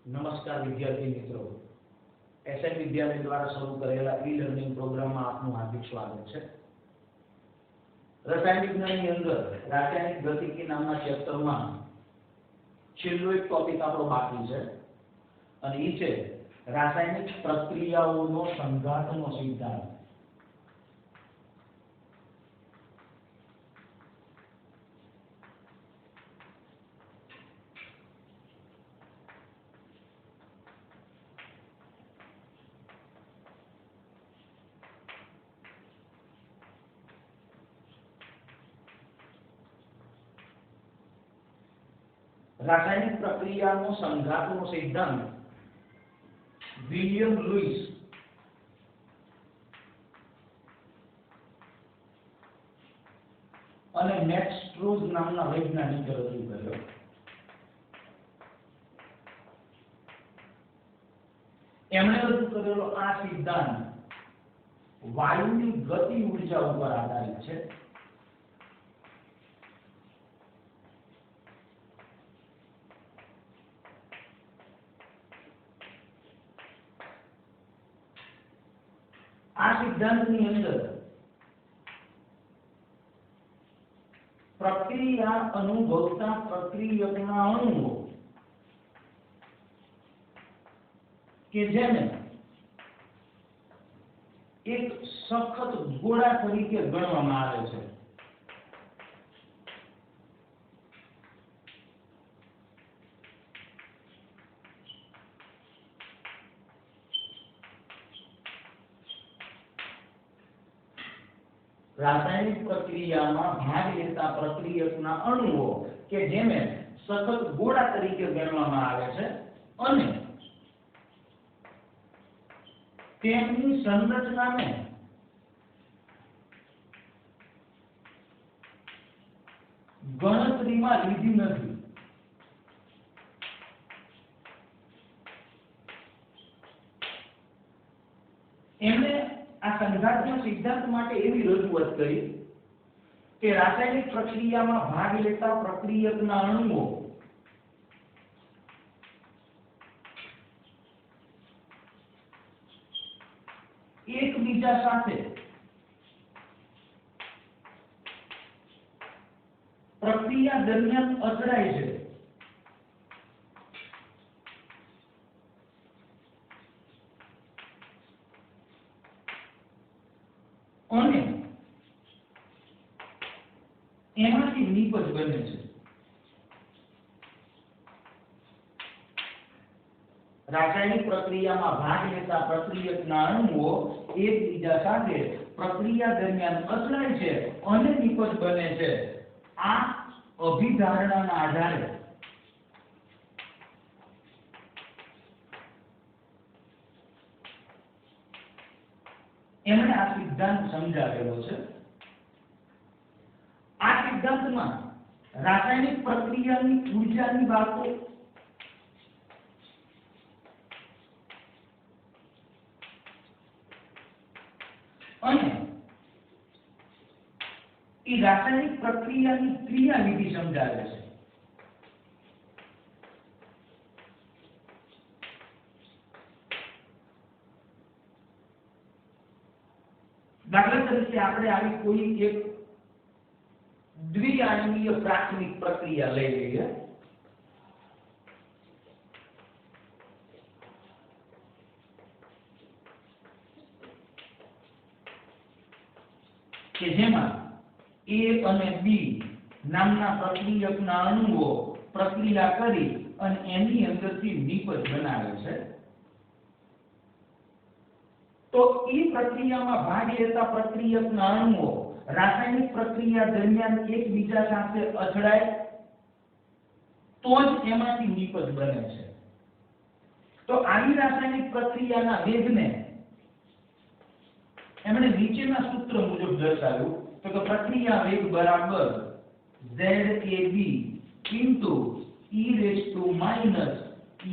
નમસ્કાર વિદ્યાર્થી મિત્રો, એસએન વિદ્યાલય દ્વારા શરૂ કરેલા ઈ-લર્નિંગ પ્રોગ્રામમાં આપનું હાર્દિક સ્વાગત છે। રસાયણ વિજ્ઞાનની અંદર રાસાયણિક ગતિકી નામના ચેપ્ટરમાં છેલ્લો એક ટોપિક આપણો બાકી છે અને એ છે રાસાયણિક પ્રક્રિયાઓનો સંઘાતનો સિદ્ધાંત। रासायनिक प्रक्रियाનો સંઘાતનો સિદ્ધાંત વિલિયમ લુઈસ અને મેક્સ સ્ટ્રોઝ નામના વૈજ્ઞાનિકે રજૂ કર્યો। એમણે રજૂ કરેલો આ સિદ્ધાંત વાયુની ગતિ ઊર્જા ઉપર આધારિત છે। આ સિદ્ધાંતની અંદર પ્રક્રિયા અનુભવતા પ્રક્રિયકના અણુઓ કે જેને એક સખત ગોળા તરીકે ગણવામાં આવે છે रासायनिक प्रक्रिया में भाग लेता प्रक्रियकना अणुओ के जेने सतत गोळा तरीके गणवामां आवे छे अने तेमनी संरचना ने गणतरीमां लीधी नथी। एमणे आ संघातना सिद्धांत माटे एवी रजूआत करी के रासायनिक प्रक्रिया में भाग लेता प्रक्रियकना अणुओ एकबीजा साथे प्रक्रिया दरमियान અથડાય છે અને એમાંથી નિપજ બને છે। રાસાયણિક પ્રક્રિયામાં ભાગ લેતા પ્રક્રિયકના અણુઓ એકબીજા સાથે પ્રક્રિયા દરમિયાન અથડાય છે અને નિપજ બને છે। આ અભિધારણાના આધારે એમણે આ સિદ્ધાંત સમજાવેલો છે। આ સિદ્ધાંતમાં રાસાયણિક પ્રક્રિયાની ઊર્જાની વાતો અને એ રાસાયણિક પ્રક્રિયાની ક્રિયાવિધિ સમજાવે છે। दाखला तरीके આપણે આવી કોઈ એક દ્વિઆણ્વીય પ્રાથમિક પ્રક્રિયા લઈ લઈએ કે જેમાં A અને B નામના પ્રક્રિયકના અણુઓ પ્રક્રિયા કરી અને એની અંદરથી નિપજ બનાવે છે। तो ई प्रक्रिया में भाग लेता प्रक्रियकना अणुओ रासायनिक प्रक्रिया दरमियान एकबीजा साथे અથડાય तो ज एमांथी निपज बने छे। तो આવી રાસાયણિક પ્રક્રિયાના વેગને એમણે નીચેના સૂત્ર મુજબ દર્શાવ્યું તો કે પ્રક્રિયા વેગ બરાબર ZAB into e raised to minus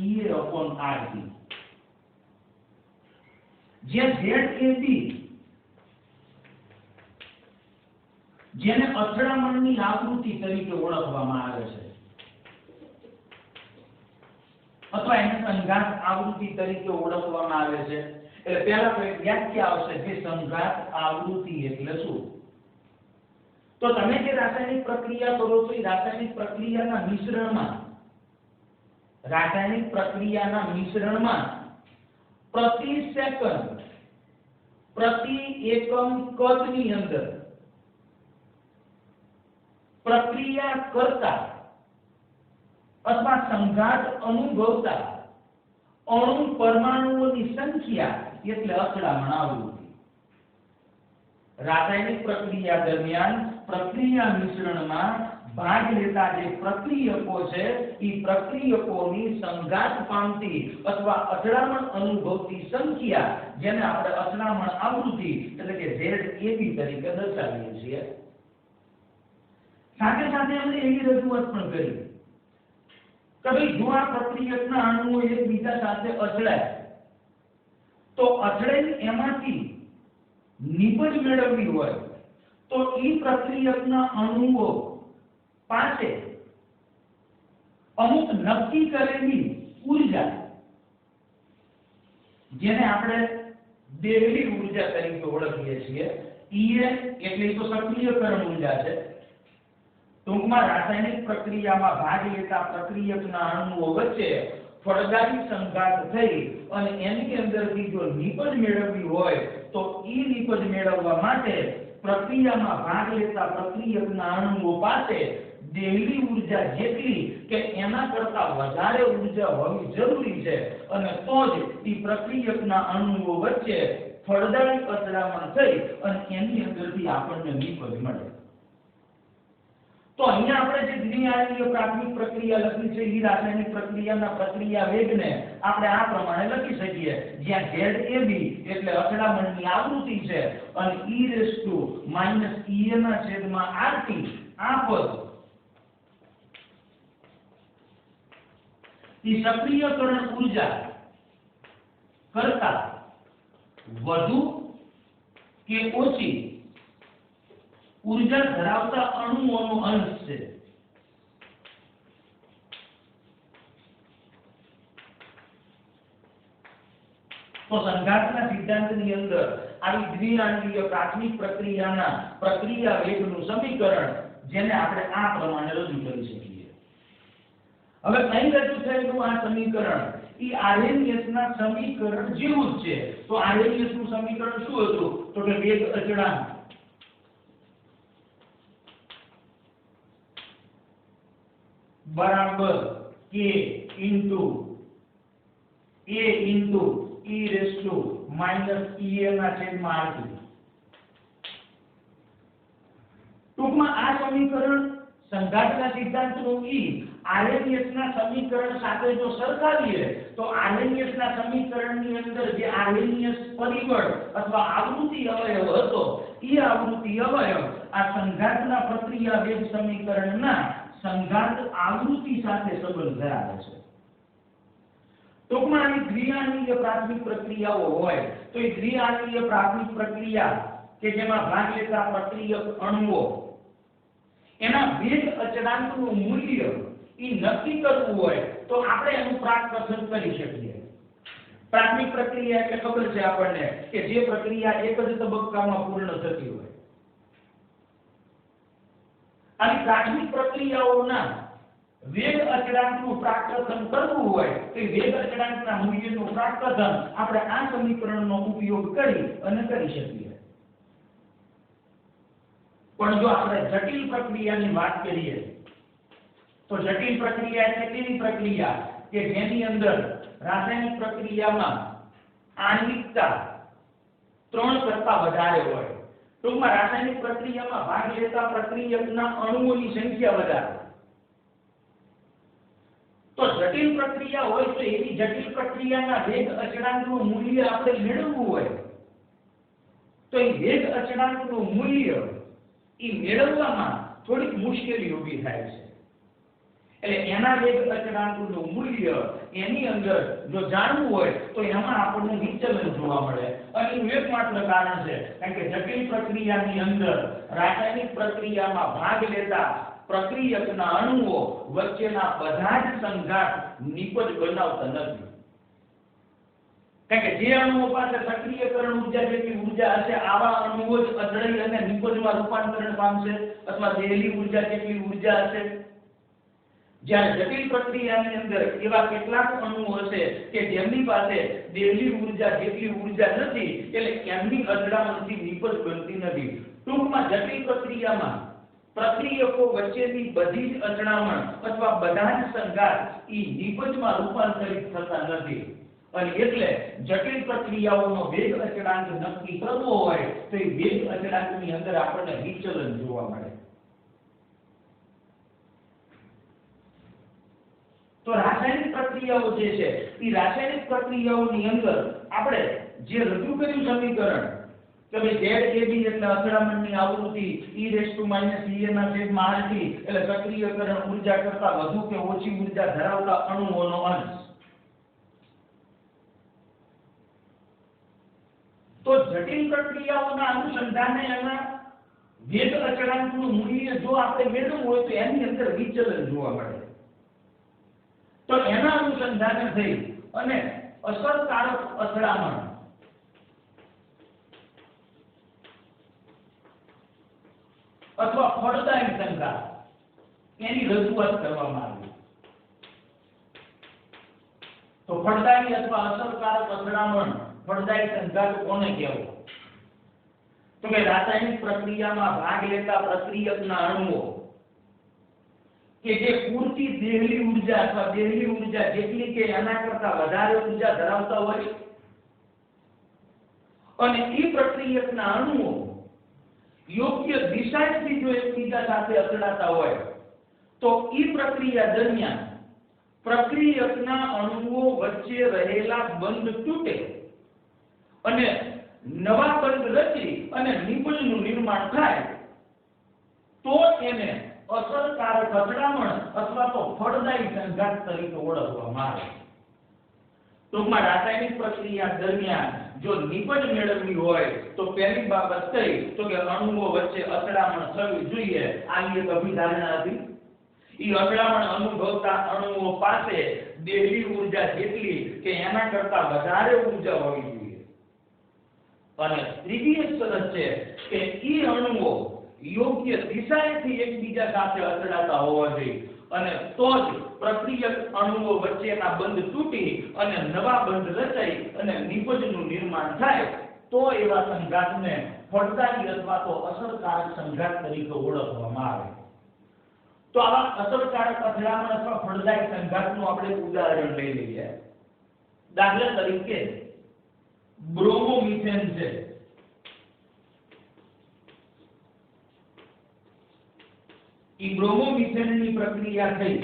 EA upon RT, જે ZAB જેને અથડામણની આકૃતિ તરીકે ઓળખવામાં આવે છે અથવા એને સંઘાત આવૃત્તિ તરીકે ઓળખવામાં આવે છે। એટલે પહેલા તો એક વ્યાખ્યા આવશે કે સંઘાત આવૃત્તિ એટલે શું। તો તમે જે રાસાયણિક પ્રક્રિયા કરો છો એ રાસાયણિક પ્રક્રિયાના મિશ્રણમાં પ્રતિ સેકન્ડ પ્રતિ એકમ કદની અંદર પ્રક્રિયા કરતા અથવા સંઘાત અનુભવતા અણુ પરમાણુઓની સંખ્યા એટલે અથડામણ આવૃત્તિ। રાસાયણિક પ્રક્રિયા દરમિયાન પ્રક્રિયા મિશ્રણમાં ભાગ લેતા જે પ્રક્રિયકો છે એ પ્રક્રિયકોની સંઘાત પામતી અથવા અથડામણ અનુભવતી સંખ્યા જેને આપણે અથડામણ આવૃત્તિ એટલે કે ZAB તરીકે દર્શાવીએ છીએ। સાથે સાથે આપણે એવી રજૂઆત પણ કરી કે ભાઈ જો આ પ્રક્રિયકના અણુઓ એકબીજા સાથે અથડાય તો અથડાઈને એમાંથી નિપજ મેળવવી હોય તો ઈ પ્રક્રિયકના અણુઓ પાસે અમુક નક્કી કરેલી ઊર્જા જેને આપણે દેહલી ઊર્જા તરીકે ઓળખીએ છીએ E એટલે તો સક્રિયકરણ ઊર્જા છે। ટૂંકમાં રાસાયણિક પ્રક્રિયામાં ભાગ લેતા પ્રક્રિયકના અણુઓ વચ્ચે ફળદાયી સંઘાત થઈ અને એની અંદરથી જો નિપજ મેળવવી હોય તો ઈ નિપજ મેળવવા માટે પ્રક્રિયામાં ભાગ લેતા પ્રક્રિયકના અણુઓ પાસે દેહલી ઊર્જા જેટલી કે એના કરતા વધારે ઊર્જા હોવી જરૂરી છે અને તો જ ઈ પ્રક્રિયકના અણુઓ વચ્ચે ફળદાયી અથડામણ થઈ અને એની અંદરથી આપણને નિપજ મળે। તો અહીંયા આપણે જે દ્વિઆંશીય પ્રાથમિક પ્રક્રિયા લખી છે એ રાસાયણિક પ્રક્રિયાના પ્રક્રિયા વેગને આપણે આ પ્રમાણે લખી શકીએ જ્યાં ZAB એટલે અથડામણની આવૃત્તિ છે અને e−EA/RT આ પદ એ સક્રિયકરણ ઊર્જા કરતા વધુ કે ઓછી ઊર્જા ધરાવતા અણુઓનો અંશ છે। તો સંઘાતના સિદ્ધાંતની અંદર આવી દ્વિઆંશીય પ્રાથમિક પ્રક્રિયાના પ્રક્રિયા વેગનું સમીકરણ જેને આપણે આ પ્રમાણે રજૂ કરી શકીએ। હવે અહીં રજૂ થયેલું આ સમીકરણ ઈ આરએનએસ ના સમીકરણ જેવું જ છે। તો આરએનએસ નું સમીકરણ શું હતું તો કે વેગ અચળાંક बराबर k into a into e−EA/RT। ટૂંકમાં આ સમીકરણ સંઘાતના સિદ્ધાંતનું ઈ આરએનએસ ના સમીકરણ સાથે જો સરખાવીએ તો આરએનએસ ના સમીકરણની અંદર જે આરએનએસ પરિબળ અથવા આવૃત્તિ અવયવ હતો ઈ આવૃત્તિ અવયવ આ સંઘાતના પ્રક્રિયા વેગ સમીકરણના સંઘાત આવૃત્તિ સાથે સંબંધ ધરાવે છે। ટૂંકમાં આ દ્વિઆંશીય પ્રાથમિક પ્રક્રિયાઓ હોય તો એ દ્વિઆંશીય પ્રાથમિક પ્રક્રિયા કે જેમાં ભાગ લેતા પ્રક્રિયક અણુઓ એના વેગ અચળાંકનું મૂલ્ય ઈ નક્કી કરવું હોય તો આપણે એનું પ્રાકકથન કરી શકીએ। પ્રાથમિક પ્રક્રિયા એટલે ખબર છે આપણને કે જે પ્રક્રિયા એક જ તબક્કામાં પૂર્ણ થતી હોય। અને પ્રાથમિક પ્રક્રિયાઓના વેગ અચળાંકનું પ્રાકકથન કરવું હોય તો વેગ અચળાંકના મૂલ્યનું પ્રાકકથન આપણે આ સમીકરણનો ઉપયોગ કરી અને કરી શકીએ। પણ જો આપણે જટિલ પ્રક્રિયાની વાત કરીએ તો જટિલ પ્રક્રિયા એટલે કેવી પ્રક્રિયા કે જેની અંદર રાસાયણિક પ્રક્રિયામાં આણ્વિકતા 3 કરતા વધારે હોય। ટૂંકમાં રાસાયણિક પ્રક્રિયામાં ભાગ લેતા પ્રક્રિયકના અણુઓની સંખ્યા વધારે। તો જટિલ પ્રક્રિયા હોય તો એવી જટિલ પ્રક્રિયાના વેગ અચળાંકનું મૂલ્ય આપણે મેળવવું હોય તો એ વેગ અચળાંકનું મૂલ્ય ઈ મેળવવામાં થોડીક મુશ્કેલી ઊભી થાય છે। એટલે એના વેગ અચળાંકનું મૂલ્ય એની અંદર જો જાણવું હોય તો એમાં આપણને વિચલન જોવા મળે અને એનું એકમાત્ર કારણ છે કારણ કે જટિલ પ્રક્રિયાની અંદર રાસાયણિક પ્રક્રિયામાં ભાગ લેતા પ્રક્રિયકના અણુઓ વચ્ચેના બધા જ સંઘાત નિપજ બનાવતા નથી. કારણ કે જે અણુઓ પાસે સક્રિયકરણ ઉર્જા જેટલી ઉર્જા હશે આવા અણુઓ જ અચળાઈ અને નિપજમાં રૂપાંતરણ પામશે અથવા દેહલી ઉર્જા જેટલી ઉર્જા હશે. જ્યારે જટિલ પ્રક્રિયાની અંદર એવા કેટલાક અણુઓ હશે કે જેમની પાસે દેહલી ઉર્જા જેટલી ઉર્જા નથી એટલે એમની અથડામણથી નિપજ બનતી નથી. ટૂંકમાં જટિલ પ્રક્રિયામાં પ્રક્રિયકો વચ્ચેની બધી જ અથડામણ અથવા બધા જ સંઘાત ઈ નિપજમાં રૂપાંતરિત થતા નથી. અને એટલે જટિલ પ્રક્રિયાઓનો વેગ અચળાંક નક્કી કરવો હોય તો એ વેગ અચળાંકની અંદર આપણને વિચલન જોવા મળે. તો રાસાયણિક પ્રક્રિયાઓ જે છે એ રાસાયણિક પ્રક્રિયાઓની અંદર આપણે જે રજૂ કર્યું સમીકરણ કે ભાઈ ZAB એટલે અથડામણની આવૃત્તિ e⁻ એટલે સક્રિયકરણ ઉર્જા કરતા વધુ કે ઓછી ઉર્જા ધરાવતા અણુઓનો અંશ. તો જટિલ પ્રક્રિયાઓના અનુસંધાને એના વેગ અચળાંકનું મૂલ્ય જો આપણે મેળવવું હોય તો એની અંદર વિચલન જોવા મળે. તો એના અનુસંધાને થઈ અને અસરકારક અથડામણ અથવા ફળદાયી સંઘાત એની રજૂઆત કરવામાં આવી. તો ફળદાયી અથવા અસરકારક અથડામણ ફળદાયી સંઘાત કોને કહેવો? તો કે રાસાયણિક પ્રક્રિયામાં ભાગ લેતા પ્રક્રિયકના અણુઓ કે જે પૂરતી દેહલી ઉર્જા અથવા દેહલી ઉર્જા જેટલી કે એના કરતા વધારે ઉર્જા ધરાવતા હોય અને એ પ્રક્રિયકના અણુઓ યોગ્ય દિશાથી જો એકબીજા સાથે અથડાતા હોય તો એ પ્રક્રિયા દરમિયાન પ્રક્રિયકના અણુઓ વચ્ચે રહેલા બંધ તૂટે અને નવા બંધ રચી અને નિપજનું નિર્માણ થાય તો એને અસરકારક અથડામણ અથવા તો ફળદાયી સંઘાત તરીકે ઓળખવામાં આવે. ટૂંકમાં રાસાયણિક પ્રક્રિયા દરમિયાન જો નિપજ મેળવવી હોય તો પહેલી બાબત કઈ તો કે અણુઓ વચ્ચે અથડામણ થવી જોઈએ. આની એક અભિધારણા હતી. ઈ અથડામણ અનુભવતા અણુઓ પાસે દેહલી ઉર્જા જેટલી કે એના કરતા વધારે ઉર્જા હોવી જોઈએ. અને ત્રીજી શરત છે કે ઈ અણુઓ યોગ્ય દિશાએથી એકબીજા સાથે અથડાતા હોવા જોઈએ અને તો જ પ્રક્રિયક અણુઓ વચ્ચેના બંધ તૂટી અને નવા બંધ રચાઈ અને નિપજનું નિર્માણ થાય તો એવા સંઘાતને ફળદાયી અથવા તો અસરકારક સંઘાત તરીકે ઓળખવામાં આવે. તો આવા અસરકારક અથડામણ અથવા ફળદાયી સંઘાતનું આપણે ઉદાહરણ લઈ લઈએ. દાખલા તરીકે બ્રોમોમિથેન છે. ઈ બ્રોમોમિથેનની પ્રક્રિયા થઈ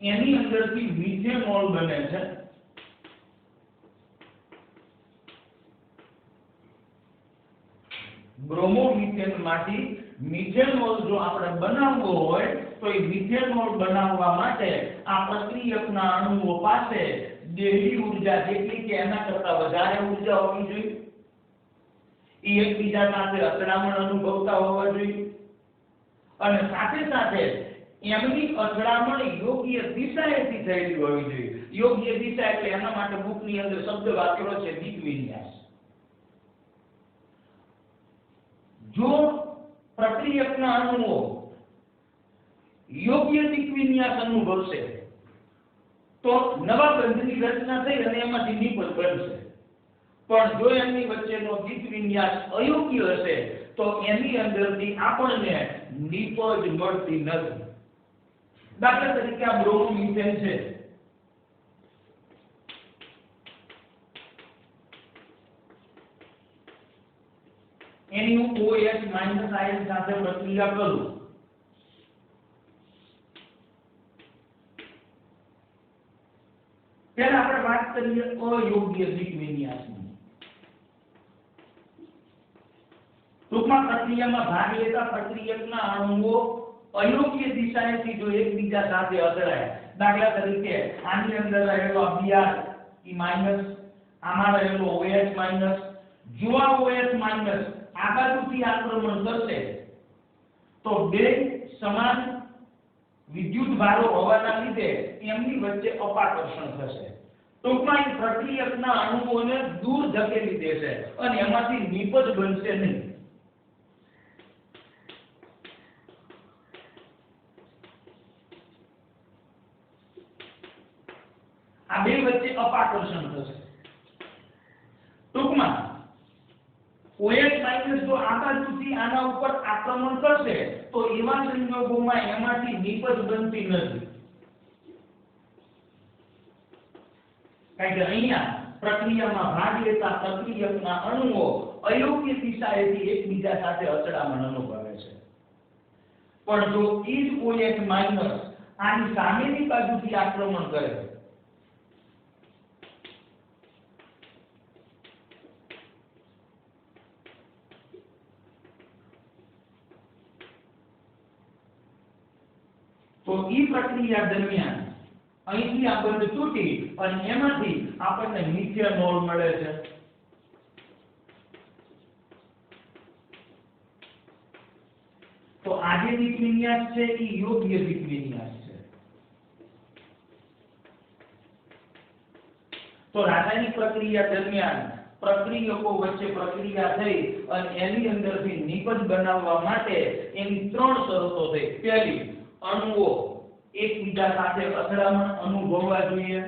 એની અંદરથી મિથેનોલ બને છે. બ્રોમોમિથેનમાંથી મિથેનોલ જો આપણે બનાવવો હોય તો એ મિથેનોલ બનાવવા માટે આ પ્રક્રિયકના અણુઓ પાસે દેહલી ઉર્જા જેટલી કે એના કરતા વધારે ઉર્જા હોવી જોઈએ. એ એકબીજા સાથે અથડામણ અનુભવતા હોવા જોઈએ અને સાથે સાથે એમની અથડામણ યોગ્ય દિશાએથી થયેલી હોવી જોઈએ. યોગ્ય દિશા એટલે એના માટે બુકની અંદર શબ્દ વાપરેલો છે દિક વિન્યાસ. જો પ્રક્રિયકના અણુઓ યોગ્ય દિક વિન્યાસ અનુભવશે તો નવા બંધની રચના થઈ અને એમાંથી નિપજ બનશે. પણ જો એમની વચ્ચેનો દિક વિન્યાસ અયોગ્ય હશે તો એની અંદરથી આપણને નિપજ મળતી નથી. દાખલા તરીકે આ બ્રોમોમિથેન છે. એની હું OH- આયન સાથે પ્રક્રિયા કરું પહેલા આપણે વાત કરીએ અયોગ્ય દિક વિન્યાસની. ટૂંકમાં પ્રક્રિયામાં ભાગ લેતા પ્રક્રિયકના અણુઓ અયોગ્ય દિશાએથી જો એકબીજા સાથે અથડાય. દાખલા તરીકે આની અંદર રહેલો Br ઈ માઈનસ, આમાં રહેલો OH-, જો આ OH- આ બાજુથી આક્રમણ કરશે તો બે સમાન વિદ્યુત ભારો હોવાના લીધે એમની વચ્ચે અપાકર્ષણ થશે. ટૂંકમાં એ પ્રક્રિયકના અણુઓને દૂર ધકેલી દેશે અને એમાંથી નિપજ બનશે નહીં. આ બે વચ્ચે અપાકર્ષણ થશે. ટૂંકમાં OH- જો આ બાજુથી આના ઉપર આક્રમણ કરશે તો એવા સંજોગોમાં એમાંથી નિપજ બનતી નથી. કારણ કે અહીંયા પ્રક્રિયામાં ભાગ લેતા પ્રક્રિયકના અણુઓ અયોગ્ય દિશાએથી એકબીજા સાથે અથડામણ અનુભવે છે. પણ જો ઈ જ OH- આની સામેની બાજુથી આક્રમણ કરે તો ઈ પ્રક્રિયા દરમિયાન અહીંથી આ બંધ તૂટી અને એમાંથી આપણને મિથેનોલ મળે છે. તો આ જે દીપ વિન્યાસ છે એ યોગ્ય દીપ વિન્યાસ છે. તો રાસાયણિક પ્રક્રિયા દરમિયાન પ્રક્રિયકો વચ્ચે પ્રક્રિયા થઈ અને એની અંદરથી નિપજ બનાવવા માટે એની ત્રણ શરતો થઈ. પહેલી, અણુઓ એકબીજા સાથે અથડામણ અનુભવવા જોઈએ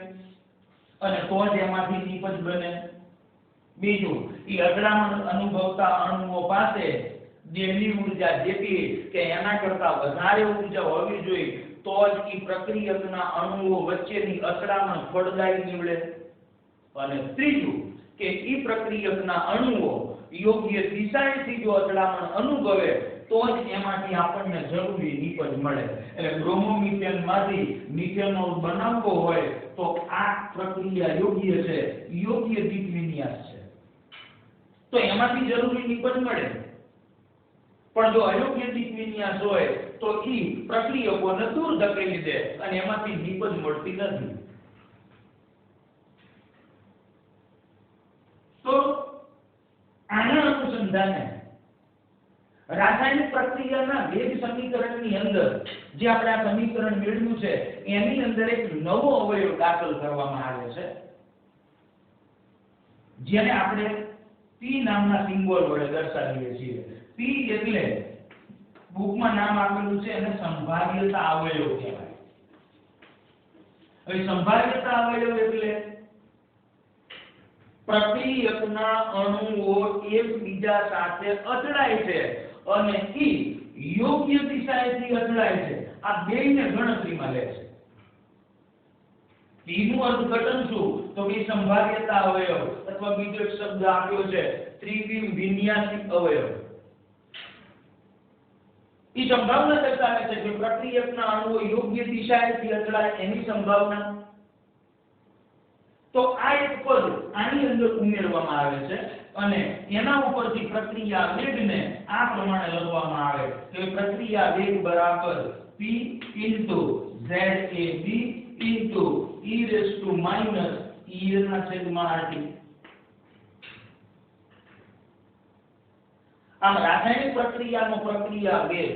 અને તો જ એમાંથી નિપજ બને. બીજું, એ અથડામણ અનુભવતા અણુઓ પાસે દેહની ઉર્જા જેટલી કે એના કરતા વધારે ઉર્જા હોવી જોઈએ તો જ એ પ્રક્રિયકના અણુઓ વચ્ચેની અથડામણ ફળદાયી નીવડે. અને ત્રીજું કે એ પ્રક્રિયકના અણુઓ યોગ્ય દિશાએથી જો અથડામણ અનુભવે તો જ એમાંથી આપણને જરૂરી નિપજ મળે. એટલે બ્રોમોમિથેનમાંથી મિથેનોલ બનાવવો હોય તો આ પ્રક્રિયા યોગ્ય છે, યોગ્ય દીપ વિન્યાસ છે, તો એમાંથી જરૂરી નિપજ મળે. પણ જો અયોગ્ય દીપ વિન્યાસ હોય તો ઈ પ્રક્રિયકોને દૂર ધકેલી દે અને એમાંથી નિપજ મળતી નથી. તો આના અનુસંધાને રાસાયણિક પ્રક્રિયાના વેગ સમીકરણની અંદર જે આપણે આ સમીકરણ મેળવ્યું છે એની અંદર એક નવો અવયવ દાખલ કરવામાં આવે છે જેને આપણે P નામના સિમ્બોલ વડે દર્શાવીએ છીએ. P એટલે બુકમાં નામ આપેલું છે એને સંભાવ્યતા અવયવ કહેવાય. હવે સંભાવ્યતા અવયવ એટલે પ્રક્રિયકના અણુઓ એકબીજા સાથે અથડાય છે અને ઈ યોગ્ય દિશાએથી અથડાય છે. આ બેયને ગણતરીમાં લે છે. નું અર્થઘટન શું? તો કે સંભાવ્યતા અવયવ અથવા બીજો એક શબ્દ આપ્યો છે ત્રિવિમ વિન્યાસિક અવયવ. ઈ સંભાવના દર્શાવે છે કે પ્રક્રિયકના અણુઓ યોગ્ય દિશાએથી અથડાય એની સંભાવના. તો આ એક પદ આની અંદર ઉમેરવામાં આવે છે અને એના ઉપરથી પ્રક્રિયા વેગને આ પ્રમાણે લખવામાં આવે કે પ્રક્રિયા વેગ બરાબર P ZAB e−EL/RT. આમ રાસાયણિક પ્રક્રિયાનો પ્રક્રિયા વેગ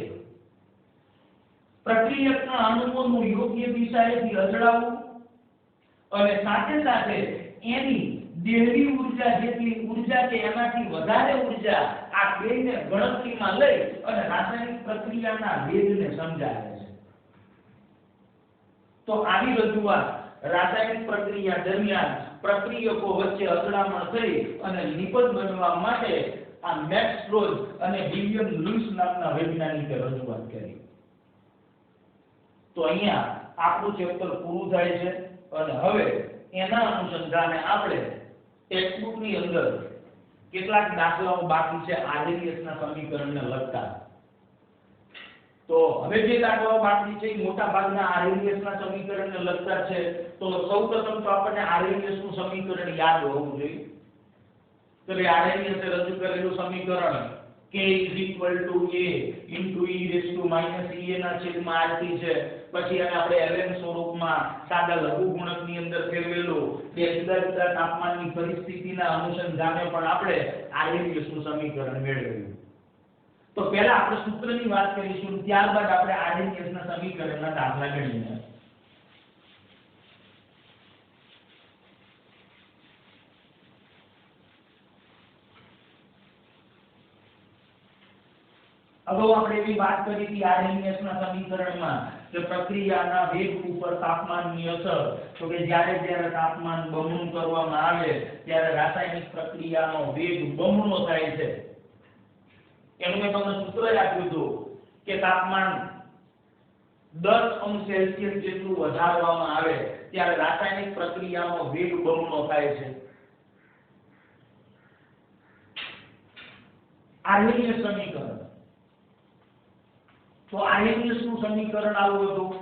પ્રક્રિયકના અણુઓનું યોગ્ય દિશાએથી અથડાવવું અને સાથે સાથે એની દેહની ઉર્જા જેટલી ઉર્જા કે એનાથી વધારે ઉર્જા આ બેને ગણતરીમાં લઈ અને રાસાયણિક પ્રક્રિયાના વેગને સમજાવે છે. તો આવી રજૂઆત રાસાયણિક પ્રક્રિયા દરમિયાન પ્રક્રિયકો વચ્ચે અથડામણ થઈ અને નિપજ બનવા માટે આ મેક્સ પ્લોઝ અને વિલિયમ લુઈસ નામના વૈજ્ઞાનિકે રજૂઆત કરી. તો અહીંયા આપણું ચેપ્ટર પૂરું થાય છે અને હવે એના અનુસંધાને આપણે ટેક્સ્ટબુકની અંદર કેટલાક દાખલાઓ બાકી છે આર્હેનિયસના સમીકરણને લગતા. તો હવે જે દાખલાઓ બાકી છે એ મોટા ભાગના આર્હેનિયસના સમીકરણને લગતા છે. તો સૌપ્રથમ તો આપણને આર્હેનિયસનું સમીકરણ યાદ હોવું જોઈએ. તો એ આર્હેનિયસે રજૂ કરેલું સમીકરણ K = A × e−EA/RT છે. પછી એને આપણે ln સ્વરૂપમાં સાદા લઘુગુણકની અંદર ફેરવેલું. બે જુદા જુદા તાપમાનની પરિસ્થિતિના અનુસંધાને પણ આપણે આર્હેનિયસનું સમીકરણ મેળવ્યું. તો પહેલા આપણે સૂત્રની વાત કરીશું, ત્યારબાદ આપણે આરએનએસના સમીકરણના દાખલા ગણીએ. અગાઉ આપણે એવી વાત કરી હતી આરએનએસના સમીકરણમાં કે પ્રક્રિયાના વેગ ઉપર તાપમાનની અસર, તો કે જ્યારે તાપમાન બમણું કરવામાં આવે ત્યારે રાસાયણિક પ્રક્રિયાનો વેગ બમણો થાય છે. એનું મેં તમને સૂત્ર આપ્યું હતું કે તાપમાન 10 અંશ સેલ્સિયસ જેટલું વધારવામાં આવે ત્યારે રાસાયણિક પ્રક્રિયાનો વેગ બમણો થાય છે. આરએનએસ સમીકરણ, તો આરએનએસ નું સમીકરણ આવું હતું,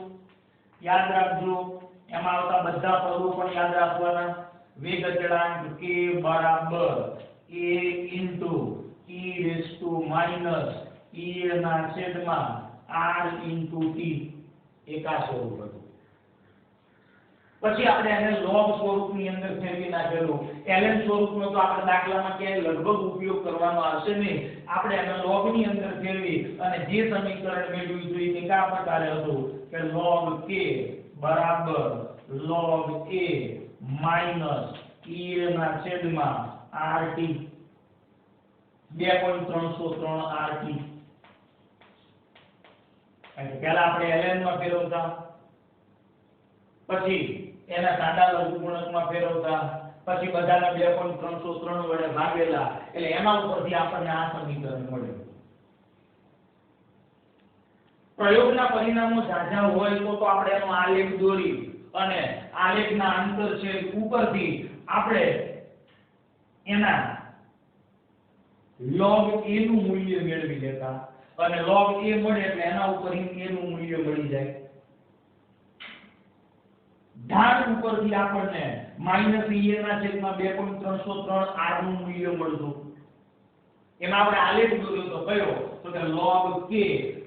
યાદ રાખજો. એમાં આવતા બધા પદો પણ યાદ રાખવાના. વેગ અચળાંક k બરાબર a into e raised to minus e ના છેદમાં r into t, એકા સ્વરૂપ હતું. પછી આપણે એને લોગ સ્વરૂપની અંદર ફેરવી નાખેલું. ln સ્વરૂપનો તો આપણે દાખલામાં ક્યાંય લગભગ ઉપયોગ કરવાનો આવશે નહીં. આપણે એને લોગની અંદર ફેરવી અને જે સમીકરણ મેળવ્યું હતું એ કયા પ્રકારે હતું કે log k બરાબર log a minus e ના છેદમાં rt, 2.303 rt. એટલે પહેલા આપણે ln માં ફેરવતા, પછી એના સાદા લઘુગુણકમાં ફેરવતા, પછી બધાના 2.303 વડે ભાગેલા, એટલે એના ઉપરથી આપણને આ સમીકરણ મળ્યું. પ્રયોગના પરિણામો ઝાઝા હોય તો આપણે એનો આલેખ દોરી અને આલેખના અંતર છે ઉપરથી આપણે એના log a નું મૂલ્ય મેળવી લેતા અને log a મળે એટલે એના ઉપર a નું મૂલ્ય મળી જાય. ઢાળ ઉપરથી આપણને માઈનસ e ના છેદમાં 2.303 r નું મૂલ્ય મળતું. એમાં આપણે આલેખ દોર્યો તો કયો તો કે log k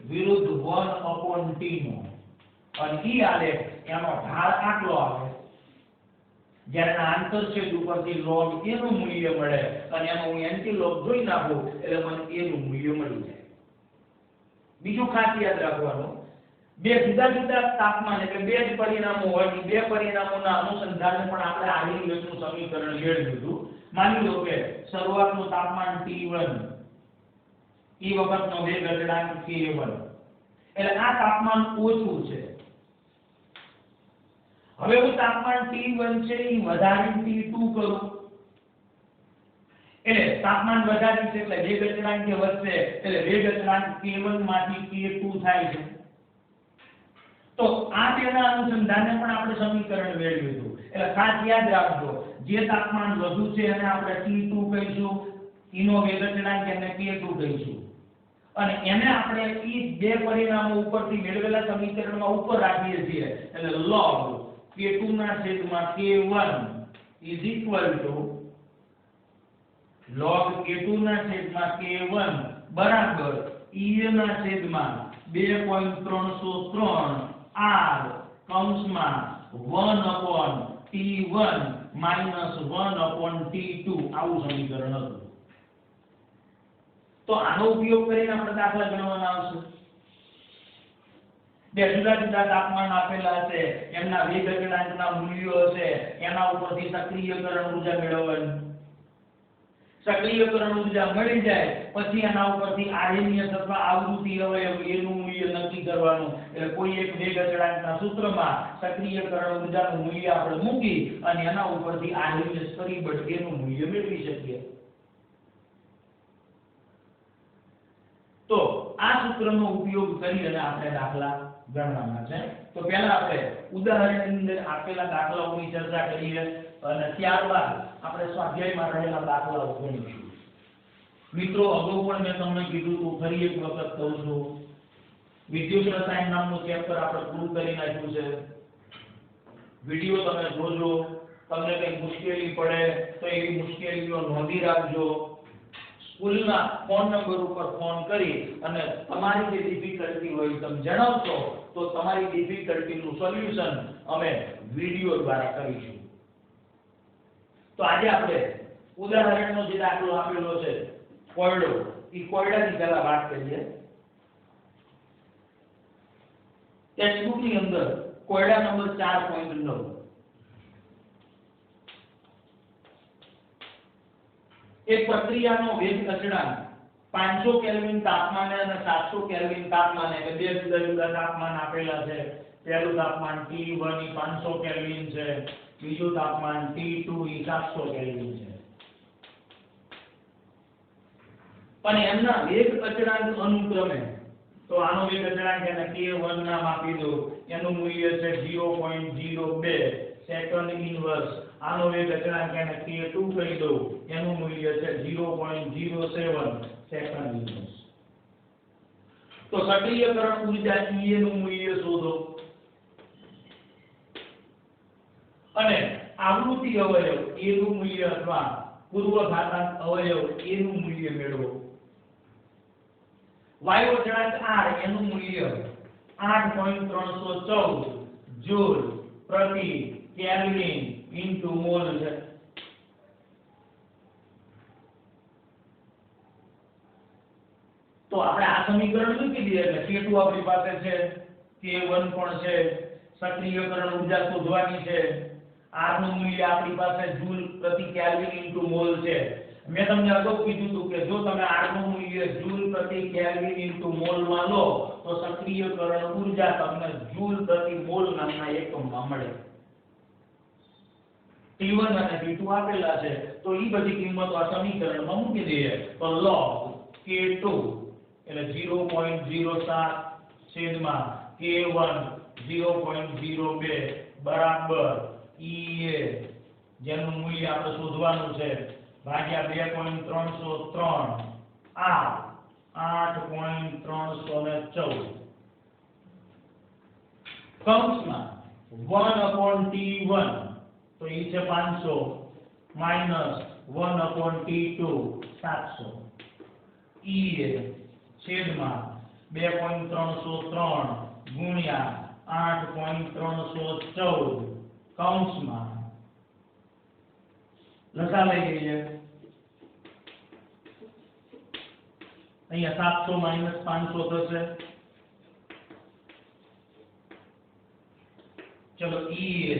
વિરુદ્ધ 1/t નો, અને ઈ આલેખ એનો ઢાળ આટલો આવે. જ્યારે આંતરછેદ ઉપરથી log a નું મૂલ્ય મળે અને એમાં હું એન્ટિલોગ જોઈ નાખું એટલે મને a નું મૂલ્ય મળી જાય. બીજું ખાસ યાદ રાખવાનું, બે જુદા જુદા તાપમાન એટલે બે જ પરિણામો હોય, બે પરિણામોના અનુસંધાને પણ આપણે આરએનએસનું સમીકરણ મેળવ્યું હતું. માની લો કે શરૂઆતનું તાપમાન T1, એ વખતનો વેગ અચળાંક K1, એટલે આ તાપમાન ઓછું છે. હવે હું તાપમાન T1 છે એ વધારીને T2 કરું, એટલે તાપમાન વધારી છે એટલે વેગ અચળાંક વધશે, એટલે વેગ અચળાંક K1 માંથી K2 થાય છે. તો આ તેના અનુસંધાને પણ આપણે સમીકરણ મેળવ્યું હતું. એટલે ખાસ યાદ રાખજો, જે તાપમાન વધુ છે એને આપણે T2 કહીશું, એનો વેગ અચળાંક એને K2 કહીશું, અને એને આપણે ઈ બે પરિણામો ઉપરથી મેળવેલા સમીકરણમાં ઉપર રાખીએ છીએ. એટલે log K2 ના છેદમાં K1 is equal to log K2 ના છેદમાં K1 બરાબર e ના છેદમાં 2.303 r કૌંસમાં 1/T1 minus 1/T2, આવું સમીકરણ હતું. તો આનો ઉપયોગ કરીને આપણે દાખલા ગણવાના આવશે. બે જુદા જુદા તાપમાન આપેલા હશે, એમના વેગ અચળાંકના મૂલ્યો હશે, એના ઉપરથી સક્રિયકરણ ઊર્જા મેળવવાની. સક્રિયકરણ ઊર્જા મળી જાય પછી એના ઉપરથી આરએનએસ અથવા આવૃત્તિ અવયવ એનું મૂલ્ય નક્કી કરવાનું. એટલે કોઈ એક વેગ અચળાંકના સૂત્રમાં સક્રિયકરણ ઊર્જાનું મૂલ્ય આપણે મૂકી અને એના ઉપરથી આરએનએસ પરિબળ એનું મૂલ્ય મેળવી શકીએ. તો આ સૂત્રનો ઉપયોગ કરી અને આપણે દાખલા ગણવાના છે. તો પહેલા આપણે ઉદાહરણની અંદર આપેલા દાખલાઓની ચર્ચા કરીએ અને ત્યારબાદ આપણે સ્વાધ્યાયમાં રહેલા દાખલાઓ ગણીશું. મિત્રો, અગાઉ પણ મેં તમને કીધું તો ફરી એક વખત કહું છું, વિદ્યુત રસાયણ નામનું ચેપ્ટર આપણે પૂરું કરી નાખ્યું છે. વિડિયો તમે જોજો, તમને કંઈ મુશ્કેલી પડે તો એવી મુશ્કેલીઓ નોંધી રાખજો. સ્કૂલના ફોન નંબર ઉપર ફોન કરી અને તમારી જે ડિફિકલ્ટી હોય તમે જણાવશો તો તમારી ડિફિકલ્ટીનું સોલ્યુશન અમે વિડિયો દ્વારા કરીશું. તો આજે આપણે ઉદાહરણનો જે દાખલો આપેલો છે કોયડો, એ કોયડાની પહેલા વાત કરીએ. ટેક્સ્ટબુક ની અંદર કોયડા નંબર 4.9 એક પ્રક્રિયાનો વેગ અચળાંક 500 કેલ્વિન તાપમાને અને 700 કેલ્વિન તાપમાને એટલે બે જુદા જુદા તાપમાન આપેલા છે. પહેલું તાપમાન T1 ઈ 500 કેલ્વિન છે, બીજું તાપમાન T2 ઈ 700 કેલ્વિન છે. પણ એમના વેગ અચળાંક અનુક્રમે તો આનો વેગ અચળાંક એને K1 નામ આપી દો, એનું મૂલ્ય છે 0.02 સેકન્ડ ઇન્વર્સ. આનો વેગ અચળાંક એને K2 કહી દો, એનું મૂલ્ય છે 0.07 સેકન્ડ ઇન્વર્સ. તો સક્રિયકરણ ઊર્જા E નું મૂલ્ય શોધો અને આવૃત્તિ અવયવ A નું મૂલ્ય અથવા પૂર્વઘાતાંક અવયવ A નું મૂલ્ય મેળવો. વાયુ અચળાંક R એનું મૂલ્ય 8.314 જૂલ પ્રતિ કેલ્વિન ઇન્ટુ મોલ છે. તો આપણે આ સમીકરણ મૂકી દઈએ એટલે K2 આપણી પાસે છે, K1 પણ છે, સક્રિયકરણ ઊર્જા શોધવાની છે. R નું મૂલ્ય આપણી પાસે જૂલ પ્રતિ કેલ્વિન ઇન્ટુ મોલ છે. મેં તમને અગાઉ કીધું હતું કે જો તમે R નું મૂલ્ય જૂલ પ્રતિ કેલ્વિન ઇન્ટુ મોલ માં લો તો સક્રિયકરણ ઊર્જા તમને જૂલ પ્રતિ મોલ નામના એકમમાં મળે. T1 અને T2 આપેલા છે તો ઈ બધી કિંમતો આ સમીકરણમાં મૂકી દઈએ તો log K2 એટલે 0.07 છેદમાં K1 0.02 બરાબર EA જેનું મૂલ્ય આપણે શોધવાનું છે ભાગ્યા 2.303 આ 8.314 કૌંસમાં 1/T1 તો ઈ છે 500 માઈનસ 1/T2 700 EA છેદમાં 2.303 ગુણ્યા 8.314 કૌંસમાં લસા લઈ લઈએ. અહીંયા 700 માઈનસ 500 થશે. ચલો EA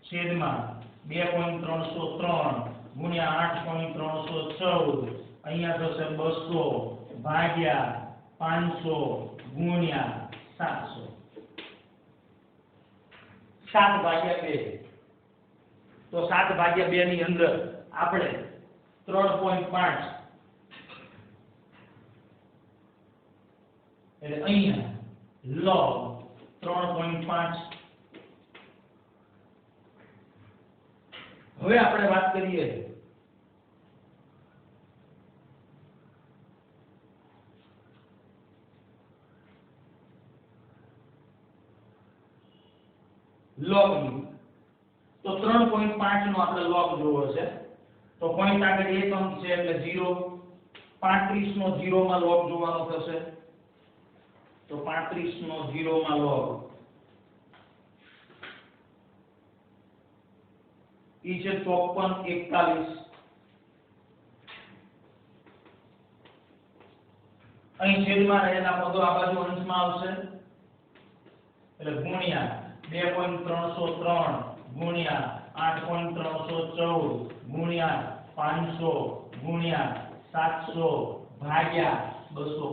છેદમાં 2.303 ગુણ્યા 8.314 અહીંયા થશે 200 ભાગ્યા 500 ગુણ્યા 700 7/2 તો 7/2 ની અંદર આપણે 3.5 એટલે અહીંયા log 3.5. હવે આપણે વાત કરીએ log ની. તો 3.5 નો આપણે log જોવો છે તો પોઈન્ટ આગળ એક અંક છે એટલે 0. 35 નો 0 માં log જોવાનો થશે તો 35 નો 0 માં log ઈ છે 5441. અહીં છેદમાં રહેલા પદો આ બાજુ અંશમાં આવશે એટલે ગુણ્યા 2.303 ગુણ્યા 8.314 ગુણ્યા 500 ગુણ્યા 700 ભાગ્યા 200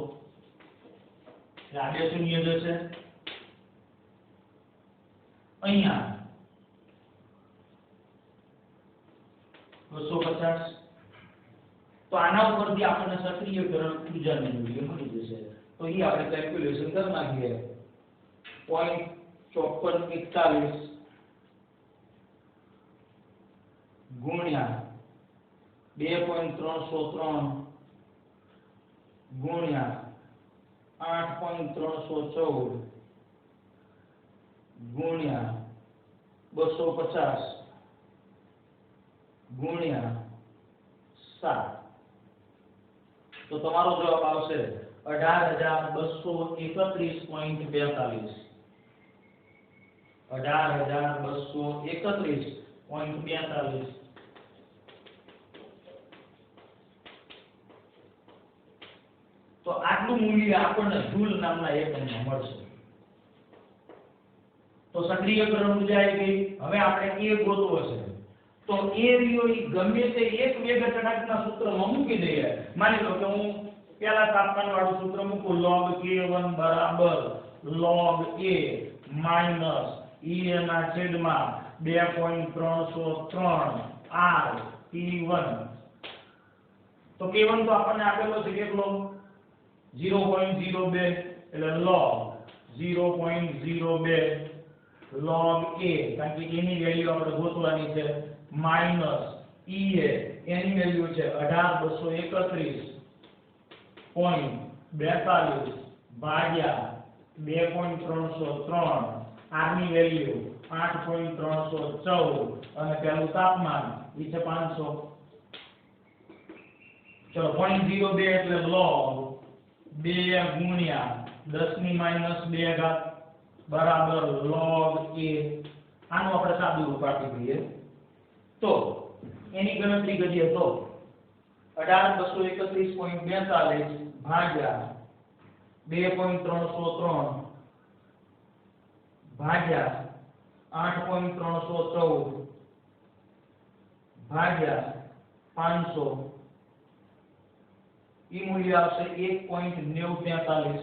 એટલે આ બે શૂન્ય જશે. અહીંયા 250. તો આના ઉપરથી આપણને સક્રિયકરણ ઊર્જાનું મૂલ્ય મળી જશે. તો ઈ આપણે કેલ્ક્યુલેશન કરી નાખીએ 0.5441 ગુણ્યા 2.303 ગુણ્યા 8.314 ગુણ્યા 250 ગુણ્યા 7 તો તમારો જવાબ આવશે 18231.42. 18231.42. તો આટલું મૂલ્ય આપણને જૂલ નામના એકમમાં મળશે. તો સક્રિયકરણ ઊર્જા આવી ગઈ. હવે આપણે એ ગોતવો છે. તો એ રહ્યો ઈ ગમે તે એક વેગ અચળાંકના સૂત્રમાં મૂકી દઈએ. માની લો કે હું પહેલા તાપમાન વાળું સૂત્ર મૂકું log k1 બરાબર log a માઈનસ e ના છેદમાં 2.303 r t1. તો k1 તો આપણને આપેલો છે કેટલો 0.02 એટલે log 0.02 log a કારણ કે એની વેલ્યુ આપણે ગોતવાની છે માઈનસ e એની વેલ્યુ છે 18231.42 ભાગ્યા 2.303 r ની વેલ્યુ 8.314 અને પેલું તાપમાન ઈ છે 500. ચલો 0.02 એટલે log 2 ગુણ્યા 10 - 2 બરાબર log a. આનું આપણે સાદું રૂપ આપી દઈએ. તો એની ગણતરી કરીએ તો 18231.42 ભાગ્યા 2.303 ભાગ્યા 8.314 ભાગ્યા 500 ઈ મૂલ્ય આવશે 1.943.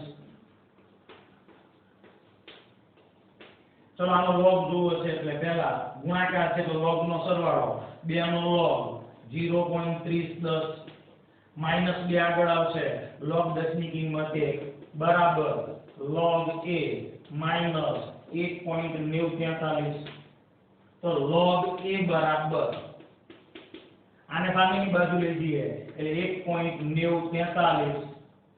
ચલો આનો log જોવો છે એટલે પહેલા ગુણાકાર છે તો log નો સરવાળો 2 નો log 0.3010 માઈનસ 2 આગળ આવશે log 10 ની કિંમત 1 બરાબર log a માઈનસ 1.943. તો log a બરાબર આને સામેની બાજુ લઈ જઈએ એટલે 1.943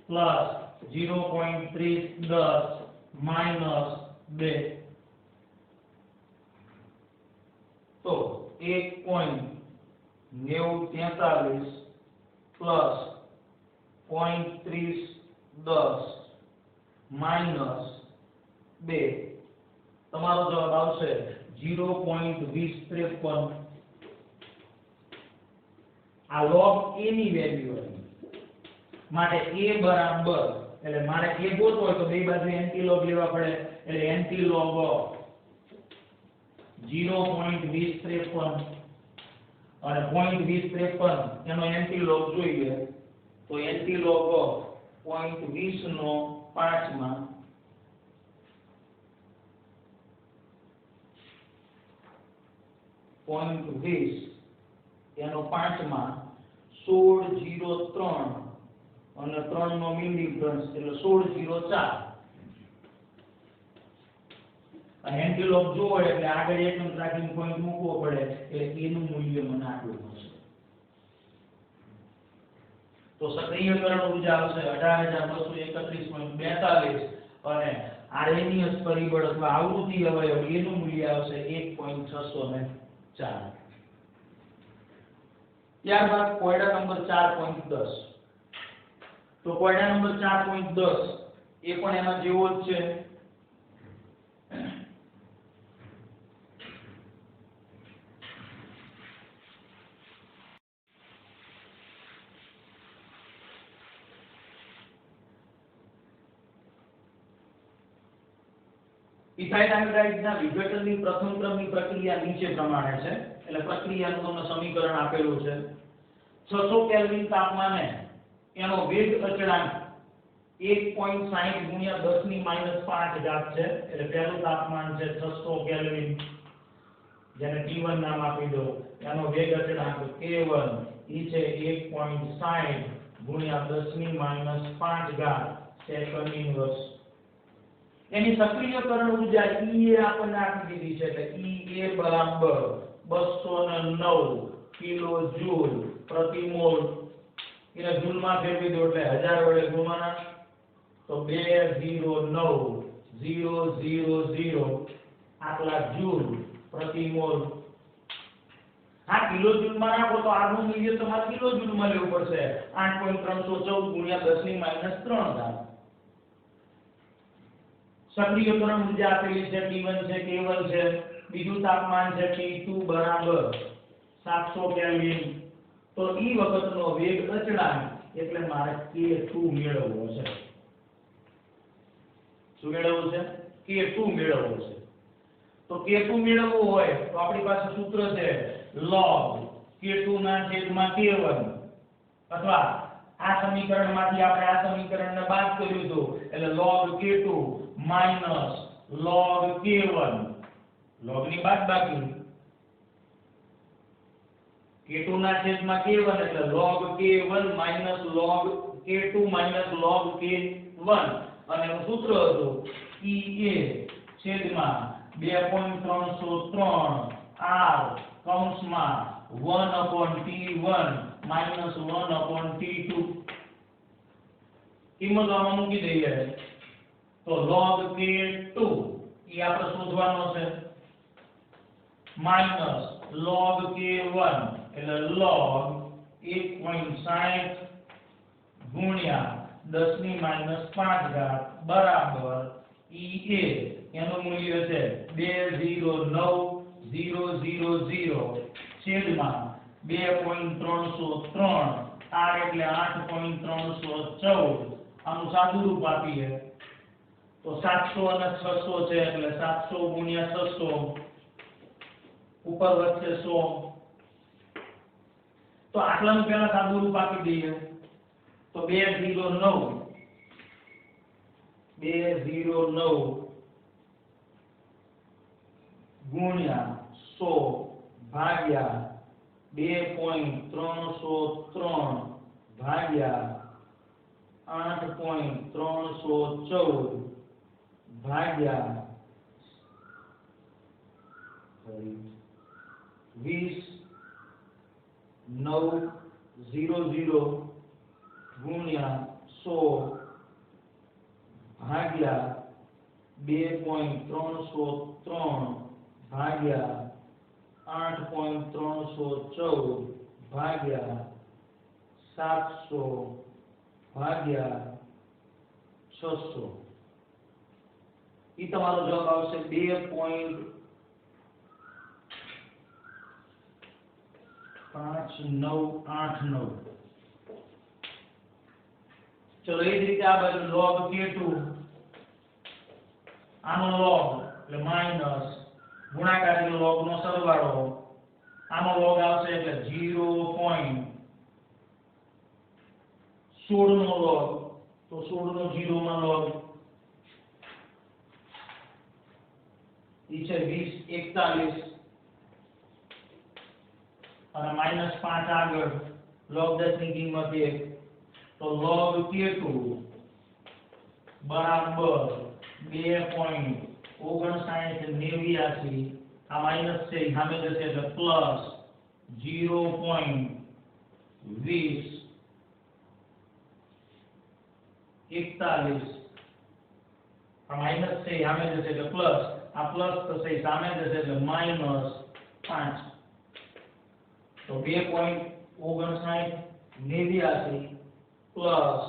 પ્લસ 0.3010 માઈનસ 2 તો 1.943 પ્લસ 0.3010 માઈનસ 2 તમારો જવાબ આવશે 0.2053. આ log a ની વેલ્યુ હતી માટે a બરાબર એટલે મારે a ગોતવો હોય તો બે બાજુ એન્ટી log લેવા પડે એટલે એન્ટી log 0.2053 અને 0.2053 એનો એન્ટી log જોઈએ તો એન્ટી log 0.20 નો 5 માં 0.20 એનો 5 માં 1603 અને 3 નો મીન ડિફરન્સ એટલે 1604. આ એન્ટી log જોવો એટલે આગળ એકમ ટ્રેકિંગ પોઈન્ટ મૂકવો પડે એટલે એનું મૂલ્ય મને આટલું મળશે. તો સક્રિયકરણ ઊર્જા આવશે 18231.42 અને આરએનએસ પરિબળ અથવા આવૃત્તિ અવયવ એનું મૂલ્ય આવશે 1.604. ત્યારબાદ કોયડા નંબર 4.10. તો કોયડા નંબર 4.10 એ પણ એના જેવો જ છે. ઇથાઇલ આયોડાઇડના વિઘટનની પ્રથમ ક્રમની પ્રક્રિયા નીચે પ્રમાણે છે. એટલે પ્રક્રિયાનું તમને સમીકરણ આપેલું છે. 600 કેલ્વિન તાપમાને એનો વેગ અચળાંક 1.60 ગુણ્યા 10 - 5 છે. એટલે પહેલું તાપમાન છે 600 કેલ્વિન જેને T1 નામ આપી દો. એનો વેગ અચળાંક K1 ઈ છે 1.60 ગુણ્યા 10 - 5 સેકન્ડ ઇન્વર્સ. એની સક્રિયકરણ ઊર્જા E એ આપણને આપી દીધી છે એટલે E a બરાબર 209 કિલો જૂલ પ્રતિ મોલ. એને જૂલમાં ફેરવી દો એટલે 1000 વડે ગુણવાના તો 209000 આટલા જૂલ પ્રતિ મોલ. આ કિલો જૂલમાં રાખો તો આનું મૂલ્ય તમારે કિલો જૂલમાં લેવું પડશે 8.314 ગુણ્યા 10 - 3 સક્રિયકરણ ઊર્જા આપેલી છે T1 છે K1 છે. બીજું તાપમાન છે T2 બરાબર 700 કેલ્વિન. તો ઈ વખતનો વેગ અચળાંક એટલે મારે K2 મેળવવો છે. શું મેળવવું છે? K2 મેળવવો છે. તો K2 મેળવવું હોય તો આપણી પાસે સૂત્ર છે log K2 ના છેદમાં K1, અથવા આ સમીકરણમાંથી આપણે આ સમીકરણને બાદ કર્યું હતું એટલે log K2 minus log K1, log ની બાદબાકી K2 ના છેદમાં K1 એટલે log K1 minus log K2 minus log K1 અને એનું સૂત્ર હતું EA છેદમાં 2.303 R કૌંસમાં 1/T1 minus 1/T2. કિંમત આમાં મૂકી દઈએ તો log K2 એ આપણે શોધવાનો છે minus log K1 એટલે log 1.60 ગુણ્યા 10 ની -5 બરાબર EA એનું મૂલ્ય છે 209,000 છેદમાં 2.303 R એટલે 8.314. આનું સાદું રૂપ આપીએ તો 700 અને 600 છે એટલે 700 ગુણ્યા 600 ઉપર વચ્ચે 100. તો આટલાનું પહેલા સાદું રૂપ આપી દઈએ તો 209 ગુણ્યા 100 ભાગ્યા 2.303 ભાગ્યા 8.314 ભાગ્યા 20,900 ગુણ્યા 100 ભાગ્યા 2.303 ભાગ્યા 8.314 ભાગ્યા 700 ભાગ્યા 600. ઈ તમારો જવાબ આવશે 2.5989. ચલો એ જ રીતે આ બાજુ log K2 આનો log એટલે માઈનસ ગુણાકારી log નો સરવાળો આનો log આવશે એટલે 0.16 નો log તો 16 નો 0 માં log ઈ છે 2041 અને -5 આગળ log 10 ની કિંમત 1 તો log K2 બરાબર 2.5989. આ માઈનસ છે સામે જશે એટલે પ્લસ 0.2041. આ માઈનસ છે સામે જશે એટલે પ્લસ, આ પ્લસ થશે સામે જશે એટલે -5. તો 2.5989 પ્લસ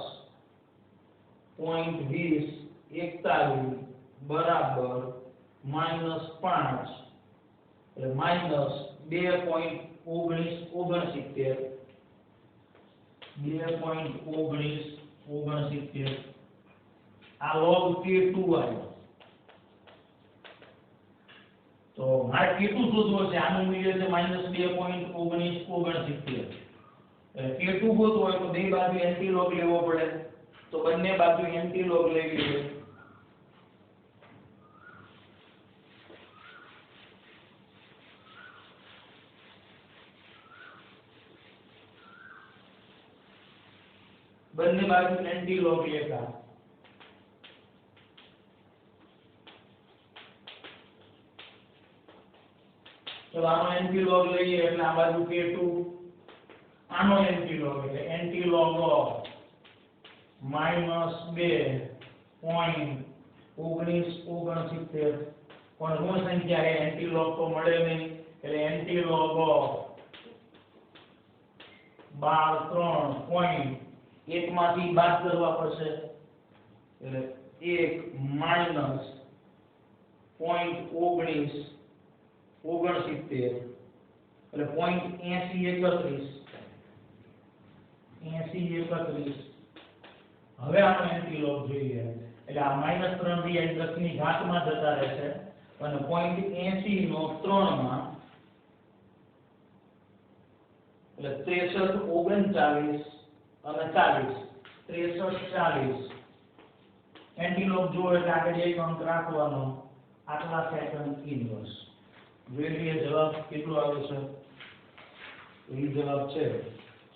0.2041 બરાબર -5 એટલે -2.1969. આ log K2 આવ્યો. તો મારે K2 શોધવો છે, આનું મૂલ્ય છે -2.1969. K2 ગોતવો હોય તો બે બાજુ એન્ટી લોગ લેવો પડે, તો બંને બાજુ એન્ટી લોગ લઈ લઈએ. બંને બાજુ એન્ટી લોગ લેતા તો આનો એન્ટી લોગ લઈએ એટલે આ બાજુ K2, આનો એન્ટી લોગ એટલે એન્ટી લોગ ઓફ -2.1969 પણ ઋણ સંખ્યા એ એન્ટી લોગ તો મળે નહીં એટલે એન્ટી લોગ ઓફ 12.3 માંથી બાદ કરવા પડશે એટલે 1 -0.1969 એટલે 0.8031. 80 31 હવે આપણે એન્ટિલોપ જોઈએ એટલે આ -3 થી અહીં 10 ની ઘાતમાં જતા રહેશે અને 0.80 નો 3 માં એટલે 63 39 અને 40 63 40 એન્ટિલોપ જો એટલે આગળ એક અંક રાખવાનો આટલા સેકન્ડ ઇનવર્સ જોઈ લઈએ જવાબ કેટલો આવે છે એ જવાબ છે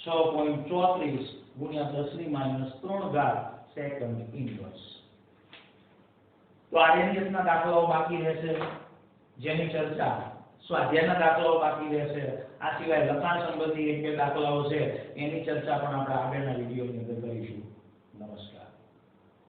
6.34 ગુણ્યા 10 ની -3 સેકન્ડ ઇનવર્સ તો આરએનએસ ના દાખલાઓ બાકી રહેશે જેની ચર્ચા સ્વાધ્યાયના દાખલાઓ બાકી રહેશે આ સિવાય લખાણ સંબંધી એક બે દાખલાઓ છે એની ચર્ચા પણ આપણે આગળના વિડિયોની અંદર કરીશું નમસ્કાર